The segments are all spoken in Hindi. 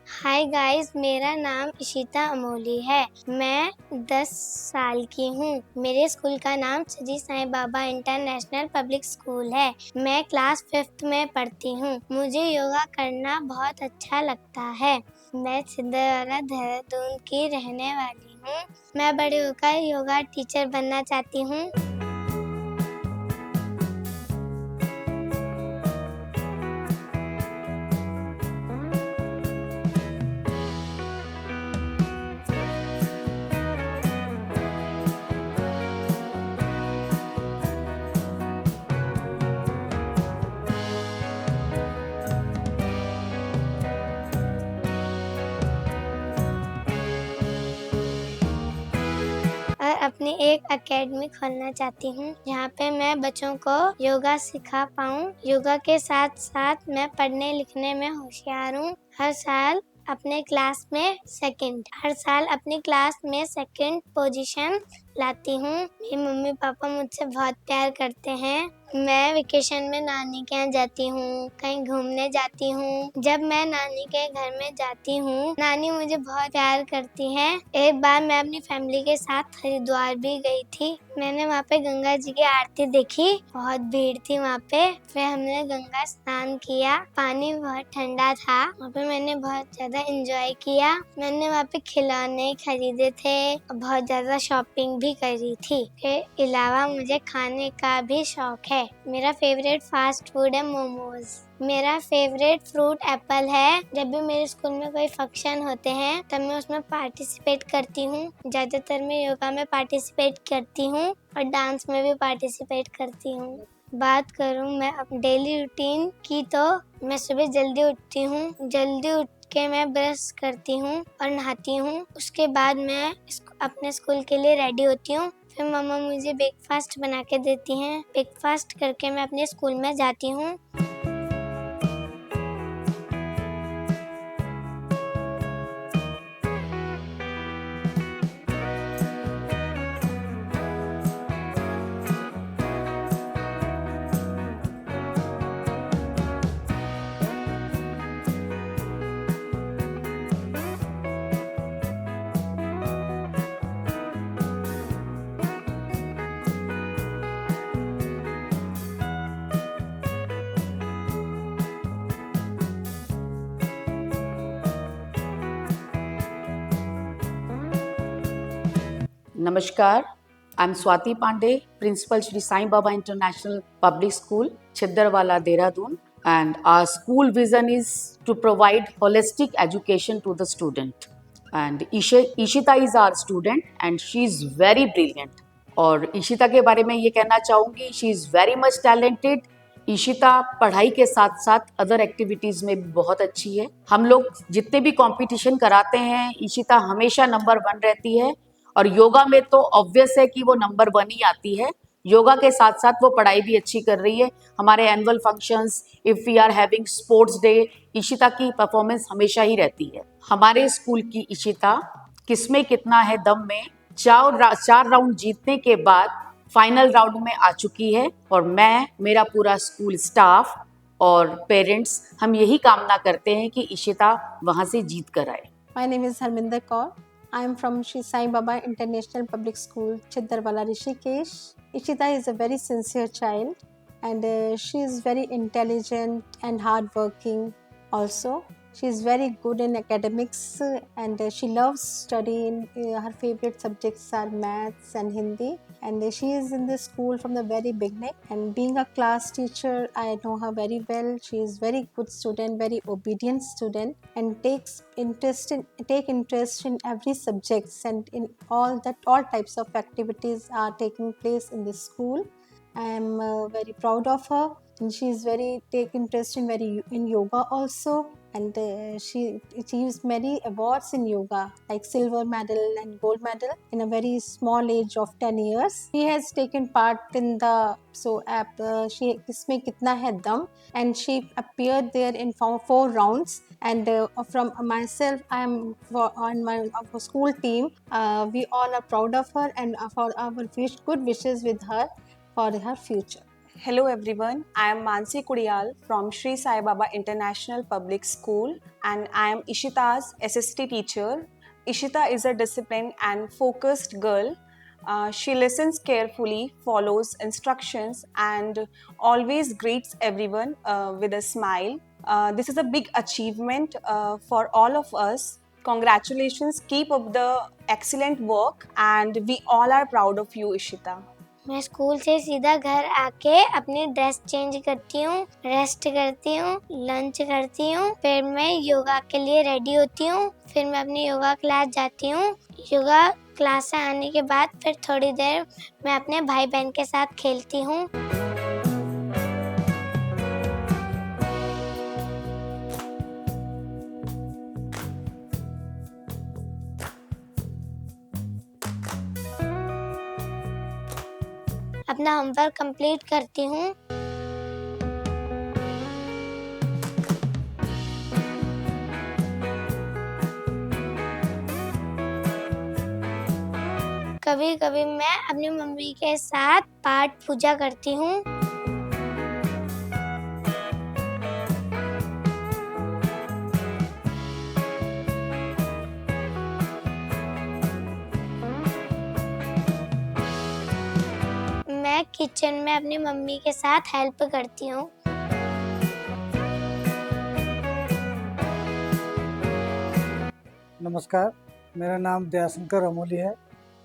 हाय गाइस, मेरा नाम इशिता अमोली है। मैं 10 साल की हूँ। मेरे स्कूल का नाम Shri Sai Baba international public school है। मैं क्लास 5th में पढ़ती हूँ। मुझे योगा करना बहुत अच्छा लगता है। मैं छिंदवाड़ा देहरादून की रहने वाली हूँ। मैं बड़े होकर योगा टीचर बनना चाहती हूँ। और अपनी एक एकेडमी खोलना चाहती हूँ जहाँ पे मैं बच्चों को योगा सिखा पाऊँ। योगा के साथ साथ मैं पढ़ने लिखने में होशियार हूँ। हर साल अपनी क्लास में सेकंड पोजीशन लाती हूँ। मेरी मम्मी पापा मुझसे बहुत प्यार करते हैं। मैं वेकेशन में नानी के यहाँ जाती हूँ, कहीं घूमने जाती हूँ। जब मैं नानी के घर में जाती हूँ, नानी मुझे बहुत प्यार करती है। एक बार मैं अपनी फैमिली के साथ हरिद्वार भी गई थी। मैंने वहाँ पे गंगा जी की आरती देखी। बहुत भीड़ थी वहाँ पे। फिर हमने गंगा स्नान किया। पानी बहुत ठंडा था। वहाँ पे मैंने बहुत ज्यादा एंजॉय किया। मैंने वहाँ पे खिलौने खरीदे थे और बहुत ज्यादा शॉपिंग भी करी थी। इसके अलावा मुझे खाने का भी शौक है। मेरा फेवरेट फास्ट फूड है मोमोज। मेरा फेवरेट फ्रूट एप्पल है। जब भी मेरे स्कूल में कोई फंक्शन होते हैं तब मैं उसमें पार्टिसिपेट करती हूँ। ज्यादातर मैं योगा में पार्टिसिपेट करती हूँ और डांस में भी पार्टिसिपेट करती हूँ। बात करूँ मैं अब डेली रूटीन की तो मैं सुबह जल्दी उठती हूँ। जल्दी उठ के मैं ब्रश करती हूँ और नहाती हूँ। उसके बाद मैं अपने स्कूल के लिए रेडी होती हूँ। फिर मम्मा मुझे ब्रेकफास्ट बना के देती हैं। ब्रेकफास्ट करके मैं अपने स्कूल में जाती हूँ। Namaskar, I'm Swati Pandey, Principal Shri Sai Baba International Public School, Chiddarwala, Dehradun, and our school vision is to provide holistic education to the student. And Ishita is our student and she is very brilliant. और ईशिता के बारे में ये कहना चाहूँगी, she is very much talented. Ishita पढ़ाई के साथ साथ अदर एक्टिविटीज़ में भी बहुत अच्छी है। हम लोग जितने भी कंपटीशन कराते हैं, ईशिता हमेशा नंबर 1 रहती है और योगा में तो ऑब्वियस है कि वो नंबर 1 ही आती है। योगा के साथ साथ वो पढ़ाई भी अच्छी कर रही है। हमारे annual functions, if we are having sports day, Ishita की परफॉर्मेंस हमेशा ही रहती है। हमारे स्कूल की ईशिता किसमें कितना है दम में 4 राउंड जीतने के बाद फाइनल राउंड में आ चुकी है और मैं, मेरा पूरा स्कूल स्टाफ और पेरेंट्स हम यही कामना करते हैं कि ईशिता वहाँ से जीत कर आए। My name is Harminder Kaur. I am from Shri Sai Baba International Public School, Chiddarwala, Rishikesh. Ishita is a very sincere child and she is very intelligent and hardworking also. She is very good in academics and she loves studying. Her favorite subjects are maths and Hindi. And she is in the school from the very beginning. And being a class teacher, I know her very well. She is very good student, very obedient student, and take interest in every subjects and in all types of activities are taking place in the school. I am very proud of her, and she is take interest in yoga also, and she achieves many awards in yoga like silver medal and gold medal in a very small age of 10 years. She has taken part in the app she Isme Kitna Hai Dam, and she appeared there in 4 rounds. And from myself, I am on my school team. We all are proud of her and for our good wishes with her for her future. Hello everyone, I am Mansi Kudiyal from Sri Sai Baba International Public School and I am Ishita's SST teacher. Ishita is a disciplined and focused girl. She listens carefully, follows instructions, and always greets everyone with a smile. This is a big achievement for all of us. Congratulations, keep up the excellent work, and we all are proud of you, Ishita. मैं स्कूल से सीधा घर आके अपनी ड्रेस चेंज करती हूँ, रेस्ट करती हूँ, लंच करती हूँ, फिर मैं योगा के लिए रेडी होती हूँ, फिर मैं अपनी योगा क्लास जाती हूँ। योगा क्लास से आने के बाद फिर थोड़ी देर मैं अपने भाई बहन के साथ खेलती हूँ। अपना होमवर्क कंप्लीट करती हूँ। कभी-कभी मैं अपनी मम्मी के साथ पाठ पूजा करती हूँ। मैं किचन में अपनी मम्मी के साथ हेल्प करती हूँ। नमस्कार, मेरा नाम दयाशंकर अमोली है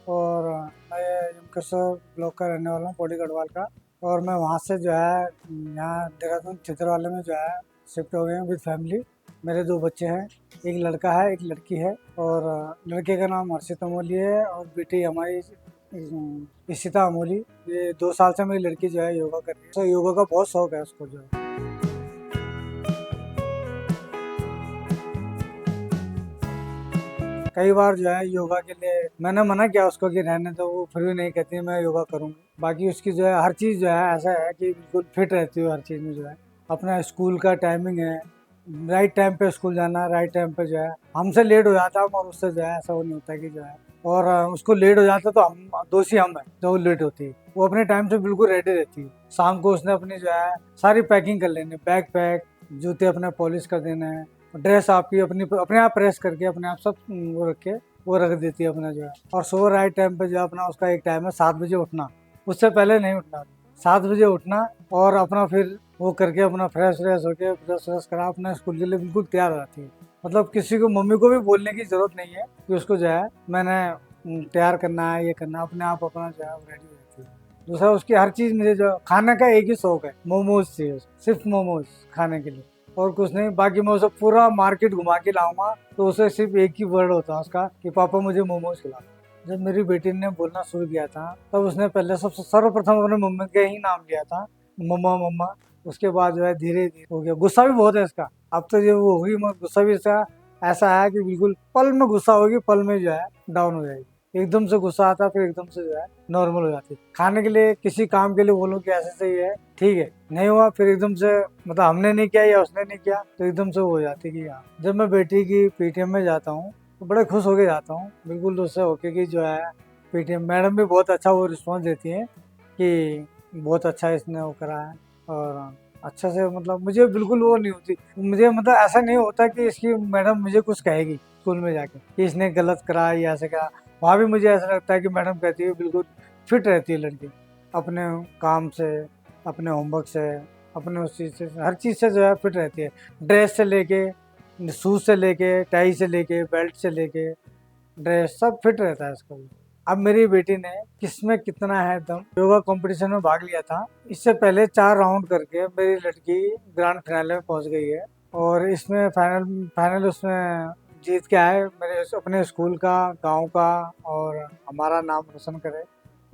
और मैं यमकेश्वर ब्लॉक का रहने वाला हूँ, पौड़ी गढ़वाल का। और मैं वहाँ से जो है यहाँ देहरादून छिंदवाड़ा में जो है शिफ्ट हो गए हैं विद फैमिली। मेरे 2 बच्चे हैं, एक लड़का है, एक लड़की है। और लड़के का नाम हर्षित अमोली है और बेटी हमारी इशिता अमोली। ये 2 साल से मेरी लड़की जो है योगा कर रही है। तो योगा का बहुत शौक है उसको जो है। कई बार जो है योगा के लिए मैंने मना किया उसको कि रहने दो, वो फिर भी नहीं कहती मैं योगा करूँगी। बाकी उसकी जो है हर चीज़ जो है ऐसा है कि बिल्कुल फिट रहती है हर चीज़ में जो है। अपना स्कूल का टाइमिंग है, राइट टाइम पे स्कूल जाना, राइट टाइम पे जो है। हमसे लेट हो जाता है और उससे जो है ऐसा वो नहीं होता कि जो है। और उसको लेट हो जाता तो हम दोषी हम हैं जो लेट होती है। वो अपने टाइम से बिल्कुल रेडी रहती है। शाम को उसने अपनी जो है सारी पैकिंग कर लेनी, बैग पैक, जूते अपने पॉलिश कर देने हैं, ड्रेस आपकी अपने आप प्रेस करके अपने आप सब वो रख के वो रख देती है अपना जो है। और सुबह राइट टाइम पे जो अपना उसका एक टाइम है 7 बजे उठना, उससे पहले नहीं उठना। 7 बजे उठना और अपना फिर वो करके अपना फ्रेश होके ब्रश व्रश करा अपना स्कूल के लिए बिल्कुल तैयार हो जाती है। मतलब किसी को मम्मी को भी बोलने की ज़रूरत नहीं है कि उसको जो है मैंने तैयार करना है, ये करना, अपने आप अपना जो है रेडी हो जाती है। दूसरा उसकी हर चीज़ मुझे जो खाने का एक ही शौक है, मोमोज चाहिए, सिर्फ मोमोज खाने के लिए और कुछ नहीं। बाकी मैं उसे पूरा मार्केट घुमा के लाऊंगा तो उसे सिर्फ एक ही वर्ड होता है उसका कि पापा मुझे मोमोज खिला। जब मेरी बेटी ने बोलना शुरू किया था तब उसने पहले सबसे सर्वप्रथम अपने मम्मी के ही नाम लिया था, मम्मा मम्मा। उसके बाद जो है धीरे धीरे हो गया। गुस्सा भी बहुत है इसका, अब तो जो वो होगी मगर गुस्सा भी इसका ऐसा है कि बिल्कुल पल में गुस्सा होगी, पल में जो है डाउन हो जाएगी। एकदम से गुस्सा आता है फिर एकदम से जो है नॉर्मल हो जाती है। खाने के लिए किसी काम के लिए बोलो कि ऐसे सही है, ठीक है, नहीं हुआ फिर एकदम से मतलब हमने नहीं किया या उसने नहीं किया तो एकदम से वो हो जाती है कि हाँ। जब मैं बेटी की पीटीएम में जाता हूँ तो बड़े खुश होके जाता हूँ, बिल्कुल उससे होके कि जो है पीटीएम मैडम भी बहुत अच्छा वो रिस्पॉन्स देती हैं कि बहुत अच्छा इसने वो करा है। और अच्छा से मतलब मुझे बिल्कुल वो नहीं होती, मुझे मतलब ऐसा नहीं होता कि इसकी मैडम मुझे कुछ कहेगी स्कूल में जाके कि इसने गलत करा या ऐसे करा। वहाँ भी मुझे ऐसा लगता है कि मैडम कहती है बिल्कुल फिट रहती है लड़की अपने काम से, अपने होमवर्क से, अपने उस चीज़ से, हर चीज़ से जो है फिट रहती है। ड्रेस से लेके, शूज से लेके, टाई से लेके, बेल्ट से लेके, ड्रेस सब फिट रहता है इसका भी। अब मेरी बेटी ने किसमें कितना है दम योगा कंपटीशन में भाग लिया था। इससे पहले 4 राउंड करके मेरी लड़की ग्रैंड फिनाले में पहुंच गई है और इसमें फाइनल उसमें जीत के आए, मेरे अपने स्कूल का, गांव का और हमारा नाम रोशन करे।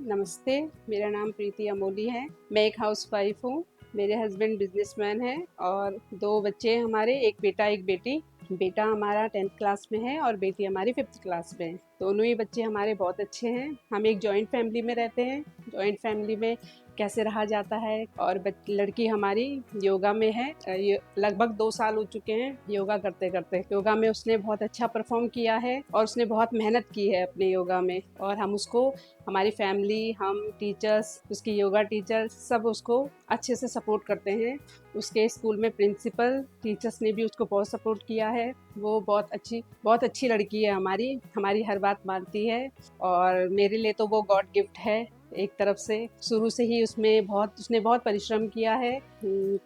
नमस्ते, मेरा नाम प्रीति अमोली है। मैं एक हाउसवाइफ हूँ। मेरे हस्बैंड बिजनेसमैन हैं और 2 बच्चे हैं हमारे, एक बेटा एक बेटी। बेटा हमारा 10th क्लास में है और बेटी हमारी 5th क्लास में है। दोनों ही बच्चे हमारे बहुत अच्छे हैं। हम एक जॉइंट फैमिली में रहते हैं। जॉइंट फैमिली में कैसे रहा जाता है। और लड़की हमारी योगा में है, ये लगभग 2 साल हो चुके हैं योगा करते करते। योगा में उसने बहुत अच्छा परफॉर्म किया है और उसने बहुत मेहनत की है अपने योगा में, और हम उसको, हमारी फैमिली, हम टीचर्स, उसकी योगा टीचर, सब उसको अच्छे से सपोर्ट करते हैं। उसके स्कूल में प्रिंसिपल, टीचर्स ने भी उसको बहुत सपोर्ट किया है। वो बहुत अच्छी लड़की है हमारी हर बात मानती है, और मेरे लिए तो वो गॉड गिफ्ट है एक तरफ से। शुरू से ही उसने बहुत परिश्रम किया है।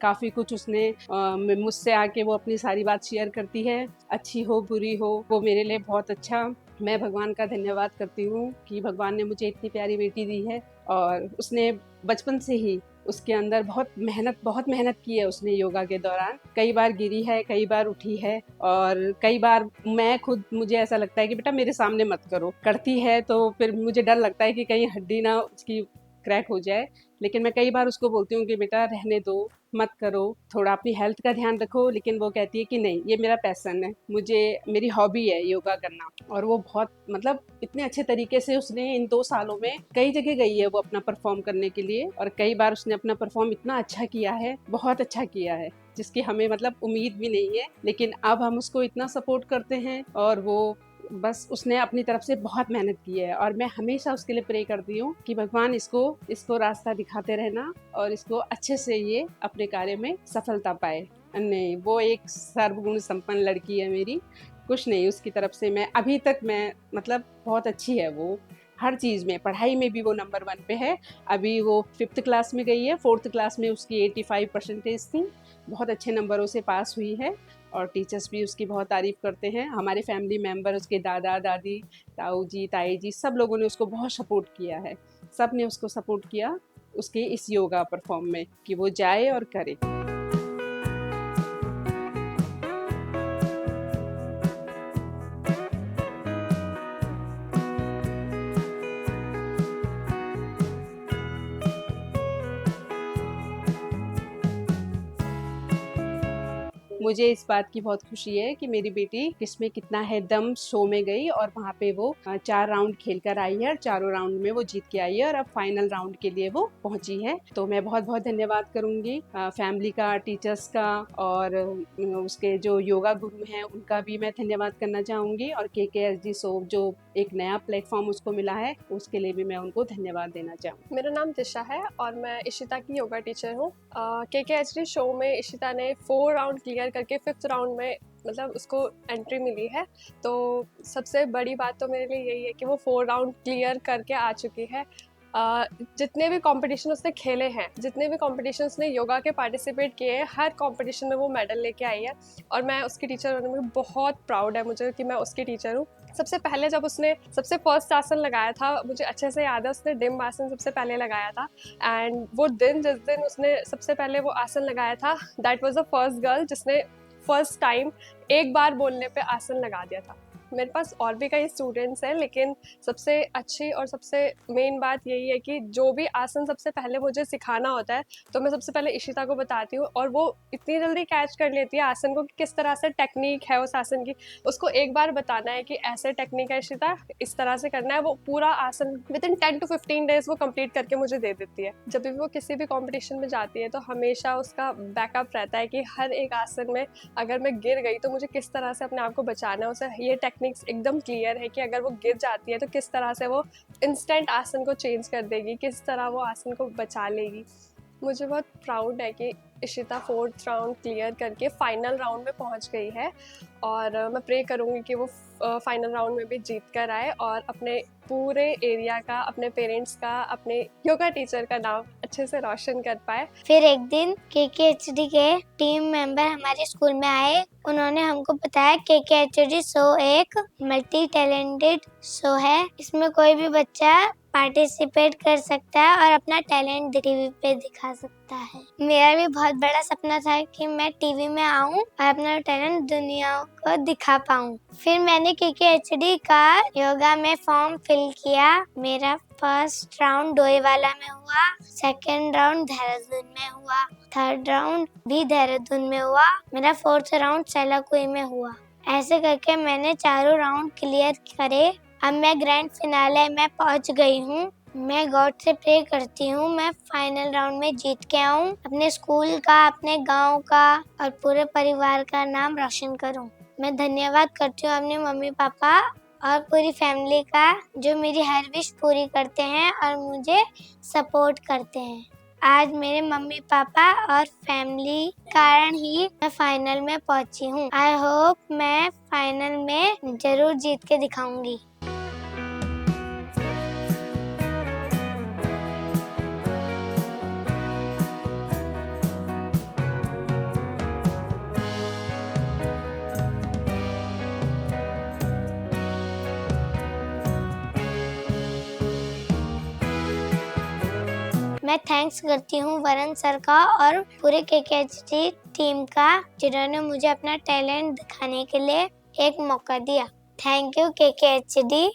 काफ़ी कुछ उसने मुझसे आके वो अपनी सारी बात शेयर करती है, अच्छी हो बुरी हो, वो मेरे लिए बहुत अच्छा। मैं भगवान का धन्यवाद करती हूँ कि भगवान ने मुझे इतनी प्यारी बेटी दी है, और उसने बचपन से ही उसके अंदर बहुत मेहनत की है उसने योगा के दौरान। कई बार गिरी है, कई बार उठी है, और कई बार मुझे ऐसा लगता है कि बेटा मेरे सामने मत करो, करती है तो फिर मुझे डर लगता है कि कहीं हड्डी ना उसकी क्रैक हो जाए। लेकिन मैं कई बार उसको बोलती हूँ कि बेटा रहने दो, मत करो, थोड़ा अपनी हेल्थ का ध्यान रखो। लेकिन वो कहती है कि नहीं, ये मेरा पैशन है, मेरी हॉबी है योगा करना। और वो बहुत इतने अच्छे तरीके से उसने इन 2 सालों में कई जगह गई है वो अपना परफॉर्म करने के लिए, और कई बार उसने अपना परफॉर्म इतना अच्छा किया है, बहुत अच्छा किया है, जिसकी हमें उम्मीद भी नहीं है। लेकिन अब हम उसको इतना सपोर्ट करते हैं, और वो बस उसने अपनी तरफ से बहुत मेहनत की है, और मैं हमेशा उसके लिए प्रे करती हूँ कि भगवान इसको रास्ता दिखाते रहना, और इसको अच्छे से ये अपने कार्य में सफलता पाए। नहीं, वो एक सर्वगुण संपन्न लड़की है मेरी, कुछ नहीं उसकी तरफ से। मैं अभी तक बहुत अच्छी है वो, हर चीज़ में, पढ़ाई में भी वो नंबर 1 पे है। अभी वो 5th क्लास में गई है, 4th क्लास में उसकी 85% थी, बहुत अच्छे नंबरों से पास हुई है, और टीचर्स भी उसकी बहुत तारीफ़ करते हैं। हमारे फैमिली मेम्बर, उसके दादा दादी, ताऊ जी, ताई जी, सब लोगों ने उसको बहुत सपोर्ट किया है। सब ने उसको सपोर्ट किया उसके इस योगा परफॉर्म में कि वो जाए और करे। मुझे इस बात की बहुत खुशी है कि मेरी बेटी किस्में कितना है दम शो में गई, और वहाँ पे वो 4 राउंड खेल कर आई है, और चारों राउंड में वो जीत के आई है, और अब फाइनल राउंड के लिए वो पहुंची है। तो मैं बहुत बहुत धन्यवाद करूंगी फैमिली का, टीचर्स का, और उसके जो योगा गुरु हैं उनका भी मैं धन्यवाद करना चाहूँगी, और KKHD शो जो एक नया प्लेटफॉर्म उसको मिला है, उसके लिए भी मैं उनको धन्यवाद देना चाहूँगी। मेरा नाम दिशा है और मैं इशिता की योगा टीचर हूँ। KKHD शो में इशिता ने 4 राउंड क्लियर करके 5th राउंड में उसको एंट्री मिली है। तो सबसे बड़ी बात तो मेरे लिए यही है कि वो 4 राउंड क्लियर करके आ चुकी है। जितने भी कंपटीशन उसने खेले हैं, जितने भी कंपटीशन उसने योगा के पार्टिसिपेट किए हैं, हर कंपटीशन में वो मेडल लेके आई है, और मैं उसकी टीचर होने में बहुत प्राउड है मुझे कि मैं उसकी टीचर हूँ। सबसे पहले जब उसने सबसे फर्स्ट आसन लगाया था, मुझे अच्छे से याद है, उसने डिम्ब आसन सबसे पहले लगाया था, एंड वो जिस दिन उसने सबसे पहले वो आसन लगाया था, that was the first girl जिसने फर्स्ट टाइम एक बार बोलने पे आसन लगा दिया था। मेरे पास और भी कई स्टूडेंट्स हैं, लेकिन सबसे अच्छी और सबसे मेन बात यही है कि जो भी आसन सबसे पहले मुझे सिखाना होता है, तो मैं सबसे पहले इशिता को बताती हूँ, और वो इतनी जल्दी कैच कर लेती है आसन को कि किस तरह से टेक्निक है उस आसन की। उसको एक बार बताना है कि ऐसे टेक्निक है इशिता, इस तरह से करना है, वो पूरा आसन विदिन 10 to 15 डेज वो कंप्लीट करके मुझे दे देती है। जब भी वो किसी भी कॉम्पिटिशन में जाती है तो हमेशा उसका बैकअप रहता है कि हर एक आसन में अगर मैं गिर गई तो मुझे किस तरह से अपने आप को बचाना है। उसे ये टेक्निक्स एकदम क्लियर है कि अगर वो गिर जाती है तो किस तरह से वो इंस्टेंट आसन को चेंज कर देगी, किस तरह वो आसन को बचा लेगी। मुझे बहुत प्राउड है कि इशिता 4th राउंड क्लियर करके फाइनल राउंड में पहुंच गई है, और मैं प्रे करूंगी कि वो फाइनल राउंड में भी जीत कर आए और अपने पूरे एरिया का, अपने पेरेंट्स का, अपने योगा टीचर का नाम अच्छे से रोशन कर पाए। फिर एक दिन KKHD के टीम मेंबर हमारे स्कूल में आए। उन्होंने हमको बताया KKHD शो एक मल्टी टैलेंटेड शो है, इसमें कोई भी बच्चा पार्टिसिपेट कर सकता है और अपना टैलेंट टीवी पे दिखा सकता है। मेरा भी बहुत बड़ा सपना था कि मैं टीवी में आऊं और अपना टैलेंट दुनिया को दिखा पाऊं। फिर मैंने KKHD का योगा में फॉर्म फिल किया। मेरा फर्स्ट राउंड डोईवाला में हुआ, सेकंड राउंड देहरादून में हुआ, थर्ड राउंड भी देहरादून में हुआ, मेरा 4th राउंड सेलाकुई में हुआ। ऐसे करके मैंने चारों राउंड क्लियर करे। अब मैं ग्रैंड फिनाले में पहुंच गई हूँ। मैं गॉड से प्रे करती हूँ मैं फाइनल राउंड में जीत के आऊँ, अपने स्कूल का, अपने गांव का और पूरे परिवार का नाम रोशन करूँ। मैं धन्यवाद करती हूँ अपने मम्मी पापा और पूरी फैमिली का जो मेरी हर विश पूरी करते हैं और मुझे सपोर्ट करते हैं। आज मेरे मम्मी पापा और फैमिली कारण ही मैं फाइनल में पहुंची हूँ। आई होप मैं फाइनल में जरूर जीत के दिखाऊंगी। मैं थैंक्स करती हूँ वरुण सर का और पूरे केकेएचडी टीम का जिन्होंने मुझे अपना टैलेंट दिखाने के लिए एक मौका दिया। Thank you केकेएचडी।